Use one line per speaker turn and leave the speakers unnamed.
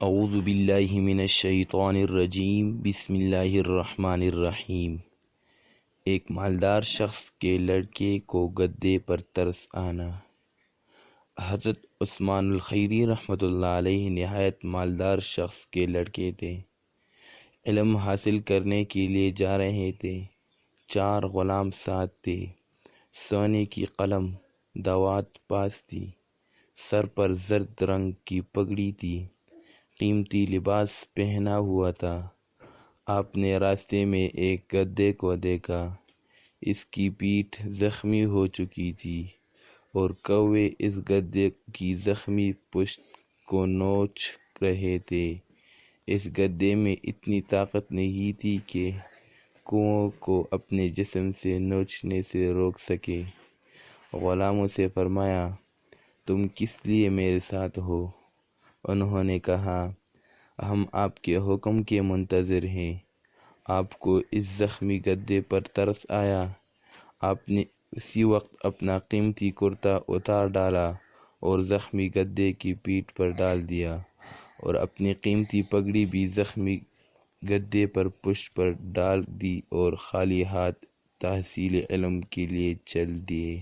اعوذ باللہ من الشیطان الرجیم بسم اللہ الرحمن الرحیم۔ ایک مالدار شخص کے لڑکے کو گدے پر ترس آنا۔ حضرت عثمان الخیری رحمۃ اللہ علیہ نہایت مالدار شخص کے لڑکے تھے۔ علم حاصل کرنے کے لیے جا رہے تھے۔ 4 غلام ساتھ تھے۔ سونے کی قلم دوات پاس تھی۔ سر پر زرد رنگ کی پگڑی تھی۔ قیمتی لباس پہنا ہوا تھا۔ آپ نے راستے میں ایک گدھے کو دیکھا۔ اس کی پیٹھ زخمی ہو چکی تھی اور کوے اس گدھے کی زخمی پشت کو نوچ رہے تھے۔ اس گدھے میں اتنی طاقت نہیں تھی کہ کووں کو اپنے جسم سے نوچنے سے روک سکے۔ غلاموں سے فرمایا، تم کس لیے میرے ساتھ ہو؟ انہوں نے کہا، ہم آپ کے حکم کے منتظر ہیں۔ آپ کو اس زخمی گدھے پر ترس آیا۔ آپ نے اسی وقت اپنا قیمتی کرتا اتار ڈالا اور زخمی گدھے کی پیٹھ پر ڈال دیا اور اپنی قیمتی پگڑی بھی زخمی گدھے پر پشت پر ڈال دی اور خالی ہاتھ تحصیل علم کے لیے چل دیے۔